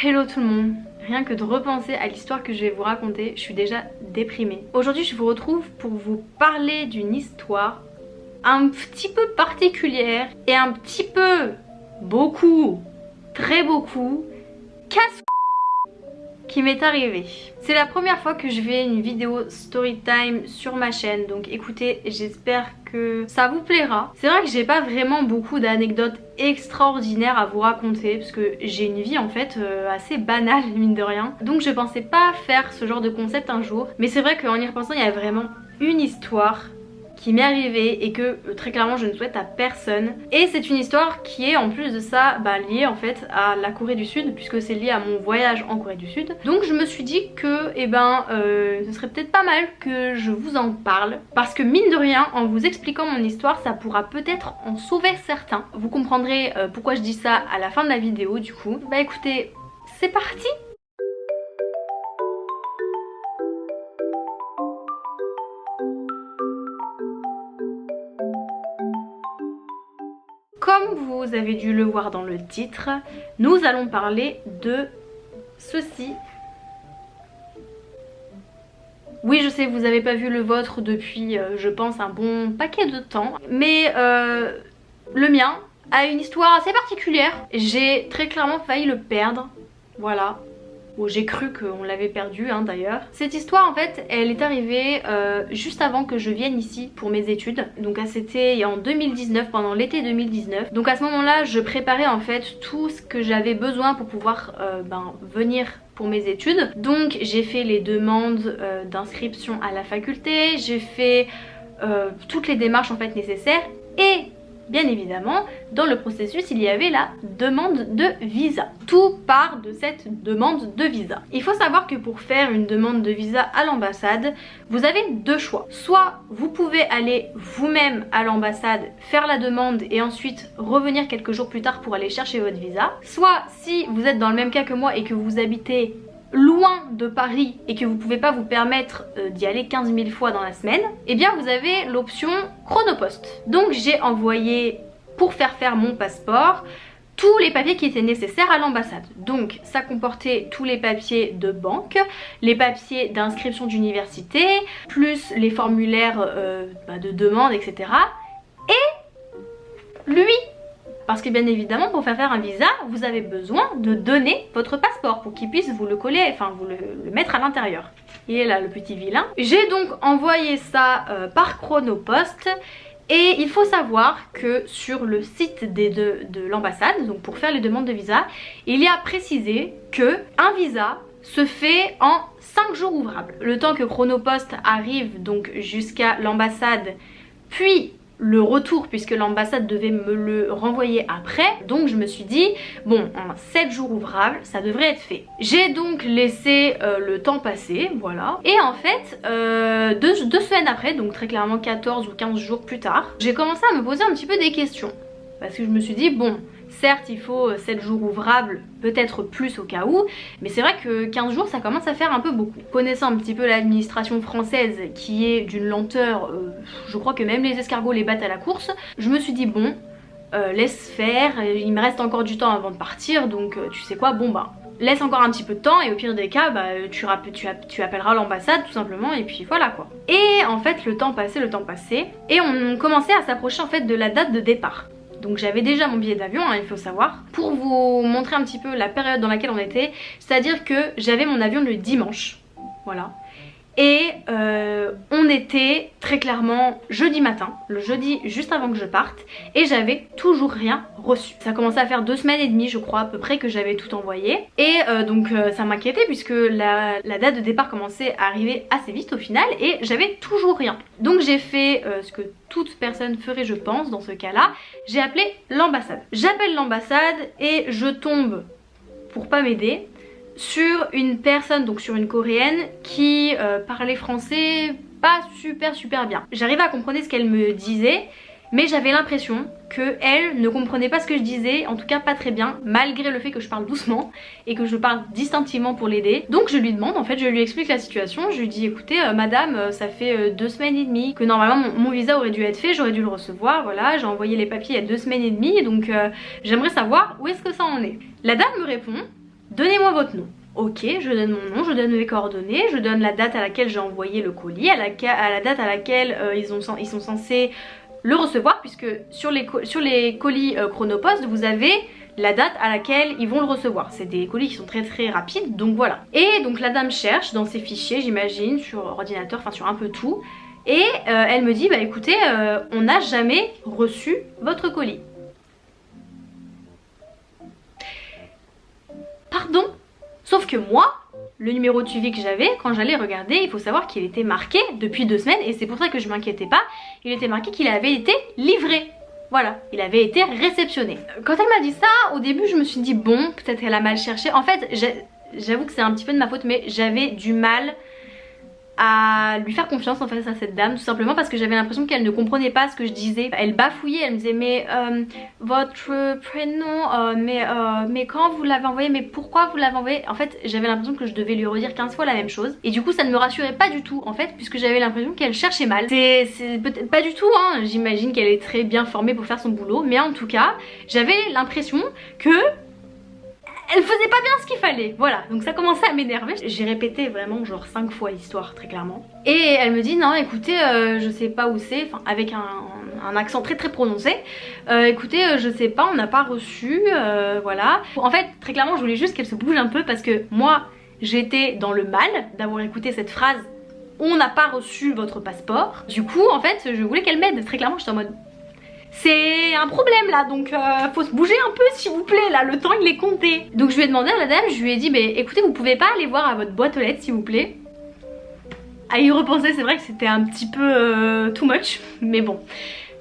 Hello tout le monde. Rien que de repenser à l'histoire que je vais vous raconter, je suis déjà déprimée. Aujourd'hui je vous retrouve pour vous parler d'une histoire un petit peu particulière et un petit peu, beaucoup, très beaucoup, casse qui m'est arrivé. C'est la première fois que je fais une vidéo story time sur ma chaîne, donc écoutez, j'espère que ça vous plaira. C'est vrai que j'ai pas vraiment beaucoup d'anecdotes extraordinaires à vous raconter parce que j'ai une vie en fait assez banale mine de rien. Donc je pensais pas faire ce genre de concept un jour, mais c'est vrai qu'en y repensant il y a vraiment une histoire qui m'est arrivée et que très clairement je ne souhaite à personne. Et c'est une histoire qui est en plus de ça liée en fait à la Corée du Sud, puisque c'est lié à mon voyage en Corée du Sud. Donc je me suis dit que ce serait peut-être pas mal que je vous en parle, parce que mine de rien, en vous expliquant mon histoire, ça pourra peut-être en sauver certains. Vous comprendrez pourquoi je dis ça à la fin de la vidéo du coup. Bah écoutez, c'est parti. Comme vous avez dû le voir dans le titre, nous allons parler de ceci. Oui, je sais, vous n'avez pas vu le vôtre depuis, je pense, un bon paquet de temps. Mais le mien a une histoire assez particulière. J'ai très clairement failli le perdre. Voilà. Bon, j'ai cru qu'on l'avait perdu d'ailleurs. Cette histoire en fait elle est arrivée juste avant que je vienne ici pour mes études. Donc c'était en 2019, pendant l'été 2019. Donc à ce moment là je préparais en fait tout ce que j'avais besoin pour pouvoir venir pour mes études. Donc j'ai fait les demandes d'inscription à la faculté, j'ai fait toutes les démarches en fait nécessaires et bien évidemment, dans le processus, il y avait la demande de visa. Tout part de cette demande de visa. Il faut savoir que pour faire une demande de visa à l'ambassade, vous avez deux choix. Soit vous pouvez aller vous-même à l'ambassade, faire la demande et ensuite revenir quelques jours plus tard pour aller chercher votre visa. Soit si vous êtes dans le même cas que moi et que vous habitez loin de Paris et que vous pouvez pas vous permettre d'y aller 15 000 fois dans la semaine, eh bien vous avez l'option Chronopost. Donc j'ai envoyé pour faire mon passeport tous les papiers qui étaient nécessaires à l'ambassade. Donc ça comportait tous les papiers de banque, les papiers d'inscription d'université, plus les formulaires de demande, etc. Et lui, parce que bien évidemment pour faire un visa vous avez besoin de donner votre passeport pour qu'il puisse vous le coller, enfin vous le mettre à l'intérieur. Il est là le petit vilain. J'ai donc envoyé ça par Chronopost. Et il faut savoir que sur le site de l'ambassade, donc pour faire les demandes de visa, il y a précisé que un visa se fait en 5 jours ouvrables. Le temps que Chronopost arrive donc jusqu'à l'ambassade, puis le retour puisque l'ambassade devait me le renvoyer après. Donc je me suis dit bon, en 7 jours ouvrables ça devrait être fait. J'ai donc laissé le temps passer, voilà. Et en fait deux semaines après, donc très clairement 14 ou 15 jours plus tard, j'ai commencé à me poser un petit peu des questions. Parce que je me suis dit bon, certes il faut 7 jours ouvrables, peut-être plus au cas où, mais c'est vrai que 15 jours ça commence à faire un peu beaucoup. Connaissant un petit peu l'administration française qui est d'une lenteur, je crois que même les escargots les battent à la course, je me suis dit bon, laisse faire, il me reste encore du temps avant de partir, donc tu sais quoi, bon laisse encore un petit peu de temps et au pire des cas tu appelleras l'ambassade tout simplement et puis voilà quoi. Et en fait le temps passait et on commençait à s'approcher en fait de la date de départ. Donc j'avais déjà mon billet d'avion, il faut savoir. Pour vous montrer un petit peu la période dans laquelle on était, c'est-à-dire que j'avais mon avion le dimanche, voilà. Et on était très clairement jeudi matin, le jeudi juste avant que je parte, et j'avais toujours rien reçu. Ça commençait à faire 2 semaines et demie je crois à peu près que j'avais tout envoyé. Et donc ça m'inquiétait puisque la date de départ commençait à arriver assez vite au final et j'avais toujours rien. Donc j'ai fait ce que toute personne ferait je pense dans ce cas là, j'ai appelé l'ambassade. J'appelle l'ambassade et je tombe, pour pas m'aider, sur une personne, donc sur une coréenne qui parlait français pas super bien. J'arrivais à comprendre ce qu'elle me disait, mais j'avais l'impression qu'elle ne comprenait pas ce que je disais, en tout cas pas très bien, malgré le fait que je parle doucement et que je parle distinctement pour l'aider. Donc je lui demande, en fait je lui explique la situation, je lui dis écoutez madame, ça fait 2 semaines et demie que normalement mon visa aurait dû être fait, j'aurais dû le recevoir, voilà, j'ai envoyé les papiers il y a 2 semaines et demie, donc j'aimerais savoir où est-ce que ça en est. La dame me répond donnez-moi votre nom. Ok, je donne mon nom, je donne mes coordonnées, je donne la date à laquelle j'ai envoyé le colis, à la date à laquelle ils sont censés le recevoir, puisque sur les colis Chronopost, vous avez la date à laquelle ils vont le recevoir. C'est des colis qui sont très très rapides, donc voilà. Et donc la dame cherche dans ses fichiers, j'imagine, sur ordinateur, enfin sur un peu tout, et elle me dit, bah écoutez, on n'a jamais reçu votre colis. Pardon? Sauf que moi, le numéro de suivi que j'avais, quand j'allais regarder, il faut savoir qu'il était marqué depuis 2 semaines, et c'est pour ça que je m'inquiétais pas, il était marqué qu'il avait été livré. Voilà, il avait été réceptionné. Quand elle m'a dit ça, au début je me suis dit bon, peut-être qu'elle a mal cherché. En fait, j'avoue que c'est un petit peu de ma faute, mais j'avais du mal à lui faire confiance en fait à cette dame, tout simplement parce que j'avais l'impression qu'elle ne comprenait pas ce que je disais. Elle bafouillait, elle me disait mais votre prénom, mais quand vous l'avez envoyé, mais pourquoi vous l'avez envoyé? En fait j'avais l'impression que je devais lui redire 15 fois la même chose, et du coup ça ne me rassurait pas du tout en fait, puisque j'avais l'impression qu'elle cherchait mal. C'est peut-être pas du tout hein, j'imagine qu'elle est très bien formée pour faire son boulot, mais en tout cas j'avais l'impression que elle faisait pas bien ce qu'il fallait, voilà, donc ça commençait à m'énerver. J'ai répété vraiment genre 5 fois l'histoire très clairement. Et elle me dit non écoutez je sais pas où c'est, enfin avec un accent très très prononcé, écoutez je sais pas, on n'a pas reçu, voilà. En fait très clairement je voulais juste qu'elle se bouge un peu, parce que moi j'étais dans le mal d'avoir écouté cette phrase, on n'a pas reçu votre passeport. Du coup en fait je voulais qu'elle m'aide, très clairement j'étais en mode c'est un problème là, donc faut se bouger un peu s'il vous plaît, là le temps il est compté. Donc je lui ai demandé à la dame, je lui ai dit mais écoutez vous pouvez pas aller voir à votre boîte aux lettres s'il vous plaît. À y repenser c'est vrai que c'était un petit peu too much, mais bon.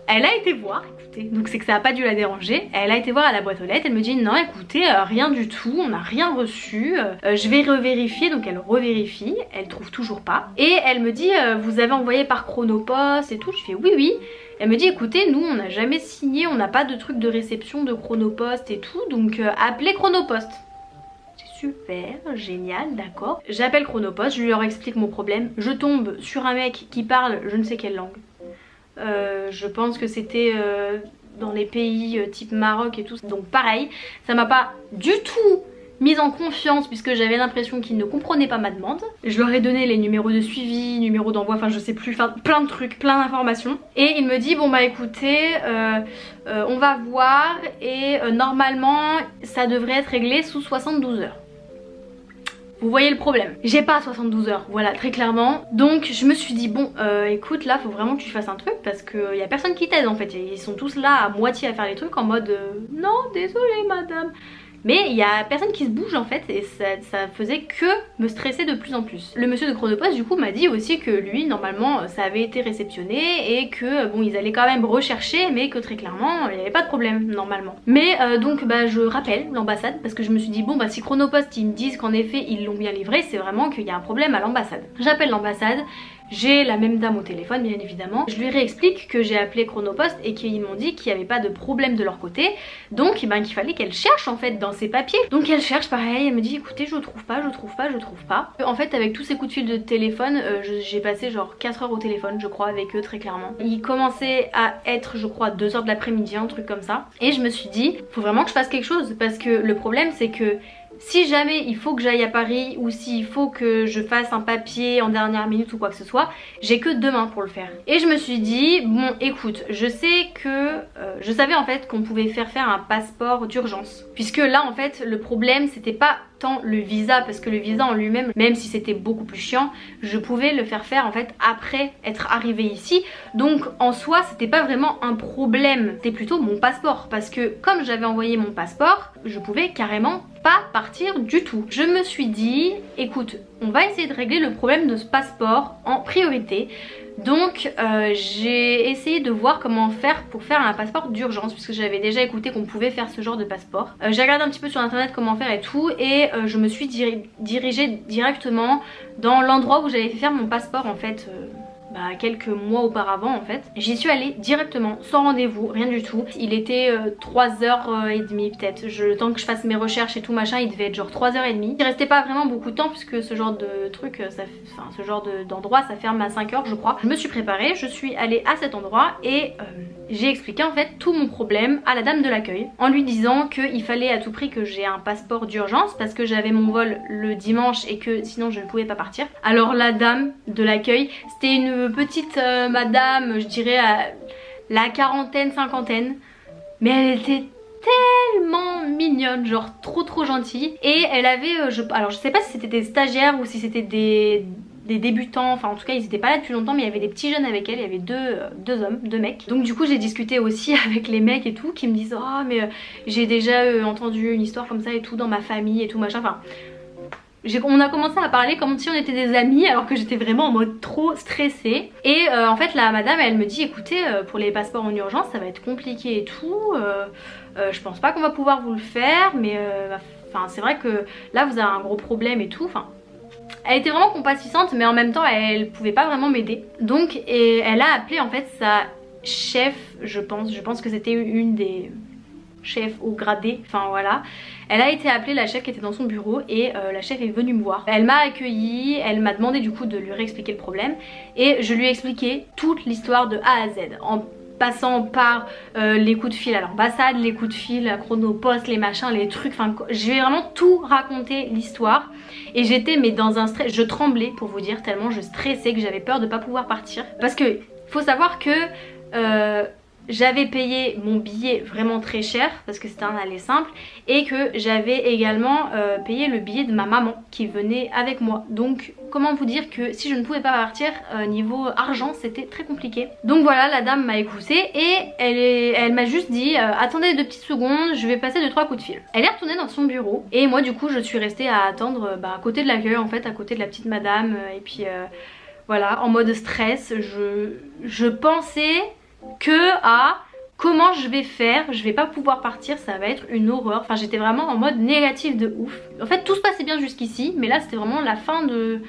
Elle a été voir, écoutez, donc c'est que ça a pas dû la déranger. Elle a été voir à la boîte aux lettres, elle me dit non écoutez rien du tout, on n'a rien reçu, je vais revérifier. Donc elle revérifie, elle trouve toujours pas, et elle me dit vous avez envoyé par Chronopost et tout. Je fais oui oui. Elle me dit écoutez nous on n'a jamais signé, on n'a pas de truc de réception de Chronopost et tout, donc appelez Chronopost. Super, génial, d'accord. J'appelle Chronopost, je leur explique mon problème, je tombe sur un mec qui parle je ne sais quelle langue. Je pense que c'était dans les pays type Maroc et tout, donc pareil, ça m'a pas du tout mise en confiance, puisque j'avais l'impression qu'ils ne comprenaient pas ma demande. Je leur ai donné les numéros de suivi, numéros d'envoi, enfin je sais plus, enfin plein de trucs, plein d'informations. Et il me dit bon bah écoutez, on va voir, et normalement ça devrait être réglé sous 72 heures. Vous voyez le problème, j'ai pas 72 heures, voilà très clairement. Donc je me suis dit bon écoute là faut vraiment que tu fasses un truc, parce qu'il y a personne qui t'aide en fait. Ils sont tous là à moitié à faire les trucs en mode non désolé madame. Mais il y a personne qui se bouge en fait, et ça faisait que me stresser de plus en plus. Le monsieur de Chronopost du coup m'a dit aussi que lui normalement ça avait été réceptionné, et que bon ils allaient quand même rechercher, mais que très clairement il n'y avait pas de problème normalement. Mais donc bah je rappelle l'ambassade, parce que je me suis dit bon bah si Chronopost ils me disent qu'en effet ils l'ont bien livré, c'est vraiment qu'il y a un problème à l'ambassade. J'appelle l'ambassade. J'ai la même dame au téléphone bien évidemment. Je lui réexplique que j'ai appelé Chronopost et qu'ils m'ont dit qu'il n'y avait pas de problème de leur côté. Donc ben, qu'il fallait qu'elle cherche en fait dans ses papiers. Donc elle cherche pareil, elle me dit écoutez je trouve pas, je trouve pas, je trouve pas. En fait avec tous ces coups de fil de téléphone, j'ai passé genre 4 heures au téléphone je crois avec eux très clairement. Il commençait à être je crois 2 heures de l'après-midi, un truc comme ça. Et je me suis dit faut vraiment que je fasse quelque chose, parce que le problème c'est que si jamais il faut que j'aille à Paris, ou s'il faut que je fasse un papier en dernière minute ou quoi que ce soit, j'ai que demain pour le faire. Et je me suis dit bon écoute, je sais que je savais en fait qu'on pouvait faire un passeport d'urgence, puisque là en fait le problème c'était pas tant le visa, parce que le visa en lui-même, même si c'était beaucoup plus chiant, je pouvais le faire en fait après être arrivée ici. Donc en soi c'était pas vraiment un problème, c'était plutôt mon passeport, parce que comme j'avais envoyé mon passeport, je pouvais carrément pas partir du tout. Je me suis dit écoute on va essayer de régler le problème de ce passeport en priorité. Donc j'ai essayé de voir comment faire pour faire un passeport d'urgence, puisque j'avais déjà écouté qu'on pouvait faire ce genre de passeport. J'ai regardé un petit peu sur internet comment faire et tout, et je me suis dirigée directement dans l'endroit où j'avais fait faire mon passeport en fait quelques mois auparavant en fait. J'y suis allée directement, sans rendez-vous, rien du tout. Il était 3h30 peut-être. Le temps que je fasse mes recherches et tout machin, il devait être genre 3h30. Il restait pas vraiment beaucoup de temps puisque ce genre de truc, ce genre d'endroit ça ferme à 5h je crois. Je me suis préparée, je suis allée à cet endroit et j'ai expliqué en fait tout mon problème à la dame de l'accueil en lui disant qu'il fallait à tout prix que j'ai un passeport d'urgence parce que j'avais mon vol le dimanche et que sinon je ne pouvais pas partir. Alors la dame de l'accueil, c'était une petite madame, je dirais à la quarantaine, cinquantaine, mais elle était tellement mignonne, genre trop gentille. Et elle avait, alors je sais pas si c'était des stagiaires ou si c'était des débutants, enfin en tout cas ils étaient pas là depuis longtemps, mais il y avait des petits jeunes avec elle, il y avait deux hommes, deux mecs. Donc du coup j'ai discuté aussi avec les mecs et tout, qui me disent oh mais j'ai déjà entendu une histoire comme ça et tout dans ma famille et tout machin, enfin... On a commencé à parler comme si on était des amis alors que j'étais vraiment en mode trop stressée. Et en fait la madame elle me dit écoutez pour les passeports en urgence ça va être compliqué et tout, je pense pas qu'on va pouvoir vous le faire mais enfin c'est vrai que là vous avez un gros problème et tout. Enfin elle était vraiment compatissante mais en même temps elle pouvait pas vraiment m'aider. Donc elle a appelé en fait sa chef, je pense que c'était une des chef au gradé, enfin voilà. Elle a été appelée, la chef qui était dans son bureau, et la chef est venue me voir. Elle m'a accueillie, elle m'a demandé du coup de lui réexpliquer le problème et je lui ai expliqué toute l'histoire de A à Z en passant par les coups de fil à l'ambassade, les coups de fil à Chronopost, les machins, les trucs, enfin je lui ai vraiment tout raconté l'histoire et j'étais mais dans un stress, je tremblais pour vous dire tellement je stressais que j'avais peur de pas pouvoir partir parce que faut savoir que j'avais payé mon billet vraiment très cher parce que c'était un aller simple et que j'avais également payé le billet de ma maman qui venait avec moi. Donc comment vous dire que si je ne pouvais pas partir niveau argent c'était très compliqué. Donc voilà, la dame m'a écoutée et elle m'a juste dit attendez 2 petites secondes, je vais passer 2-3 coups de fil. Elle est retournée dans son bureau et moi du coup je suis restée à attendre à côté de l'accueil en fait, à côté de la petite madame et puis voilà en mode stress. Je pensais que comment je vais faire, je vais pas pouvoir partir, ça va être une horreur. Enfin j'étais vraiment en mode négatif de ouf. En fait tout se passait bien jusqu'ici mais là c'était vraiment la fin de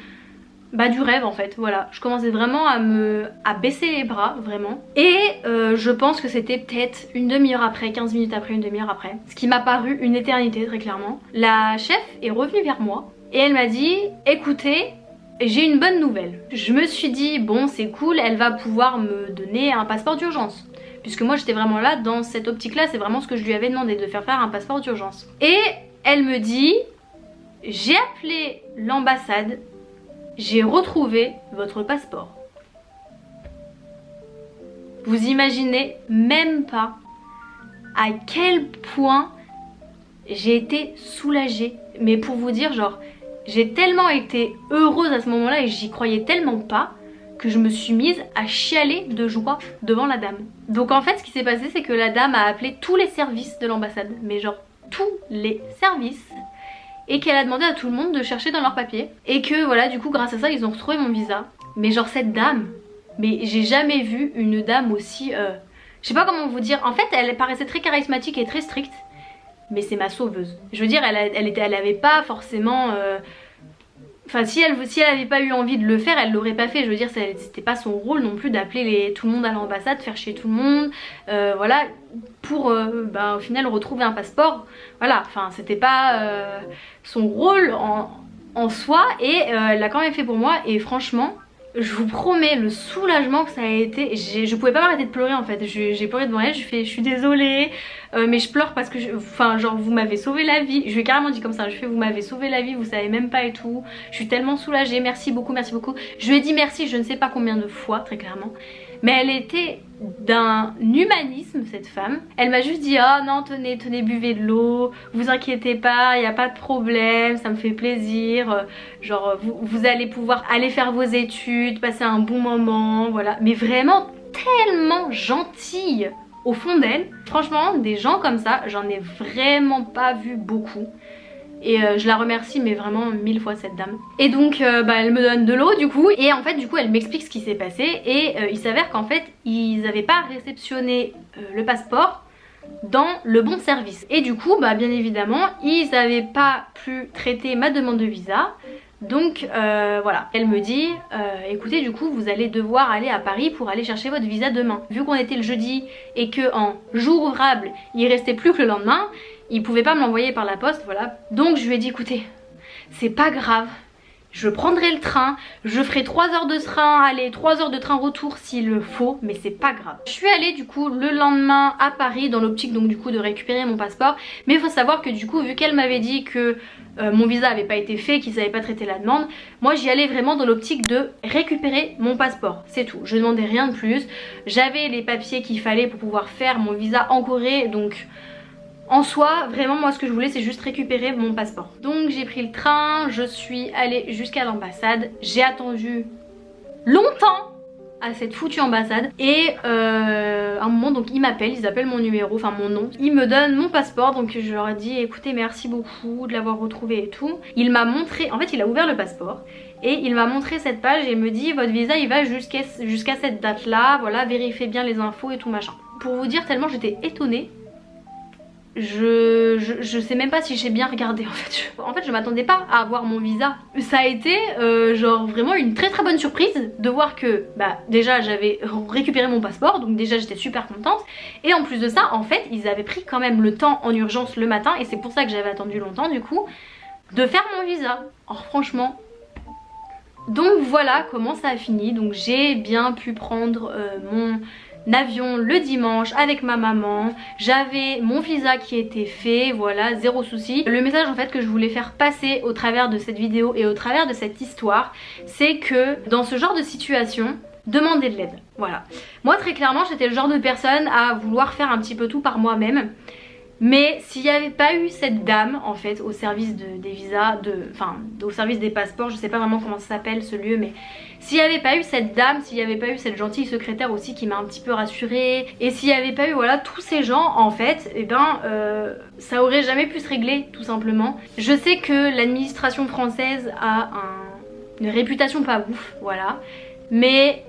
du rêve en fait. Voilà, je commençais vraiment à baisser les bras vraiment. Et je pense que c'était peut-être une demi-heure après, 15 minutes après, une demi-heure après, ce qui m'a paru une éternité très clairement. La chef est revenue vers moi et elle m'a dit écoutez, j'ai une bonne nouvelle. Je me suis dit bon c'est cool, elle va pouvoir me donner un passeport d'urgence. Puisque moi j'étais vraiment là dans cette optique là, c'est vraiment ce que je lui avais demandé, de faire un passeport d'urgence. Et elle me dit j'ai appelé l'ambassade, j'ai retrouvé votre passeport. Vous imaginez même pas à quel point j'ai été soulagée. Mais pour vous dire genre j'ai tellement été heureuse à ce moment là et j'y croyais tellement pas que je me suis mise à chialer de joie devant la dame. Donc en fait ce qui s'est passé c'est que la dame a appelé tous les services de l'ambassade, mais genre tous les services, et qu'elle a demandé à tout le monde de chercher dans leurs papiers et que voilà du coup grâce à ça ils ont retrouvé mon visa. Mais genre cette dame, mais j'ai jamais vu une dame aussi je sais pas comment vous dire, en fait elle paraissait très charismatique et très stricte mais c'est ma sauveuse. Je veux dire elle avait pas forcément enfin si elle avait pas eu envie de le faire elle l'aurait pas fait. Je veux dire c'était pas son rôle non plus d'appeler tout le monde à l'ambassade, faire chier tout le monde voilà pour au final retrouver un passeport. Voilà, enfin c'était pas son rôle en soi et elle l'a quand même fait pour moi et franchement je vous promets le soulagement que ça a été. Je pouvais pas m'arrêter de pleurer en fait. J'ai pleuré devant elle, je suis désolée mais je pleure parce que enfin genre vous m'avez sauvé la vie. Je lui ai carrément dit comme ça, je fais vous m'avez sauvé la vie, vous savez même pas et tout. Je suis tellement soulagée, merci beaucoup, merci beaucoup. Je lui ai dit merci je ne sais pas combien de fois très clairement. Mais elle était d'un humanisme cette femme. Elle m'a juste dit oh non tenez buvez de l'eau, vous inquiétez pas, il n'y a pas de problème, ça me fait plaisir, genre vous allez pouvoir aller faire vos études, passer un bon moment, voilà. Mais vraiment tellement gentille au fond d'elle. Franchement des gens comme ça j'en ai vraiment pas vu beaucoup. Et je la remercie mais vraiment 1000 fois cette dame. Et donc elle me donne de l'eau du coup. Et en fait du coup elle m'explique ce qui s'est passé. Et il s'avère qu'en fait ils n'avaient pas réceptionné le passeport dans le bon service. Et du coup bien évidemment ils n'avaient pas pu traiter ma demande de visa Donc voilà, elle me dit écoutez, du coup vous allez devoir aller à Paris pour aller chercher votre visa demain. Vu qu'on était le jeudi et que en jour ouvrable il restait plus que le lendemain, il pouvait pas me l'envoyer par la poste, voilà. Donc je lui ai dit écoutez, c'est pas grave, je prendrai le train, je ferai 3 heures de train aller, 3 heures de train retour s'il le faut, mais c'est pas grave. Je suis allée du coup le lendemain à Paris dans l'optique donc du coup de récupérer mon passeport. Mais il faut savoir que du coup vu qu'elle m'avait dit que mon visa avait pas été fait, qu'ils n'avaient pas traité la demande, moi j'y allais vraiment dans l'optique de récupérer mon passeport, c'est tout. Je demandais rien de plus, j'avais les papiers qu'il fallait pour pouvoir faire mon visa en Corée, donc en soi, vraiment moi ce que je voulais c'est juste récupérer mon passeport. Donc j'ai pris le train, je suis allée jusqu'à l'ambassade, j'ai attendu longtemps à cette foutue ambassade et à un moment donc ils m'appellent, ils appellent mon numéro, enfin mon nom, ils me donnent mon passeport, donc je leur ai dit écoutez merci beaucoup de l'avoir retrouvé et tout. Il m'a montré, en fait il a ouvert le passeport et il m'a montré cette page et il me dit votre visa il va jusqu'à cette date là, voilà, vérifiez bien les infos et tout machin. Pour vous dire tellement j'étais étonnée, je sais même pas si j'ai bien regardé en fait. En fait je m'attendais pas à avoir mon visa. Ça a été genre vraiment une très bonne surprise de voir que bah déjà j'avais récupéré mon passeport, donc déjà j'étais super contente. Et en plus de ça en fait ils avaient pris quand même le temps en urgence le matin, et c'est pour ça que j'avais attendu longtemps du coup, de faire mon visa. Alors franchement... Donc voilà comment ça a fini. Donc j'ai bien pu prendre mon avion le dimanche avec ma maman, j'avais mon visa qui était fait, voilà, zéro souci. Le message en fait que je voulais faire passer au travers de cette vidéo et au travers de cette histoire, c'est que dans ce genre de situation, demandez de l'aide, voilà. Moi très clairement j'étais le genre de personne à vouloir faire un petit peu tout par moi-même. Mais s'il n'y avait pas eu cette dame en fait au service des visas, enfin au service des passeports, je sais pas vraiment comment ça s'appelle ce lieu, mais s'il n'y avait pas eu cette dame, s'il n'y avait pas eu cette gentille secrétaire aussi qui m'a un petit peu rassurée, et s'il n'y avait pas eu voilà tous ces gens en fait, et ben ça aurait jamais pu se régler tout simplement. Je sais que l'administration française a une réputation pas ouf, voilà, mais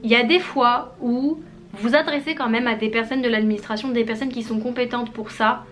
il y a des fois où vous adressez quand même à des personnes de l'administration, des personnes qui sont compétentes pour ça,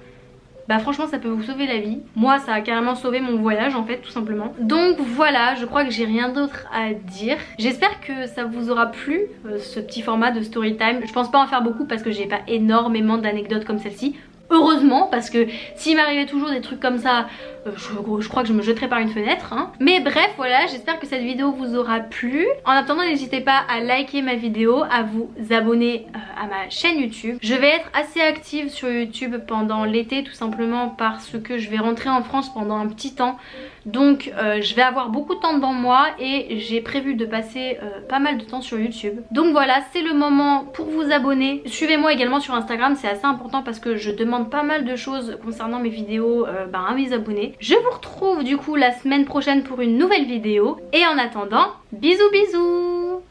bah franchement ça peut vous sauver la vie. Moi ça a carrément sauvé mon voyage en fait tout simplement. Donc voilà, je crois que j'ai rien d'autre à dire. J'espère que ça vous aura plu ce petit format de story time. Je pense pas en faire beaucoup parce que j'ai pas énormément d'anecdotes comme celle-ci. Heureusement, parce que s'il m'arrivait toujours des trucs comme ça, je crois que je me jetterais par une fenêtre hein. Mais bref voilà, j'espère que cette vidéo vous aura plu. En attendant n'hésitez pas à liker ma vidéo, à vous abonner à ma chaîne YouTube. Je vais être assez active sur YouTube pendant l'été tout simplement parce que je vais rentrer en France pendant un petit temps. Donc je vais avoir beaucoup de temps devant moi et j'ai prévu de passer pas mal de temps sur YouTube. Donc voilà, c'est le moment pour vous abonner. Suivez-moi également sur Instagram, c'est assez important parce que je demande pas mal de choses concernant mes vidéos à mes abonnés. Je vous retrouve du coup la semaine prochaine pour une nouvelle vidéo. Et en attendant, bisous bisous.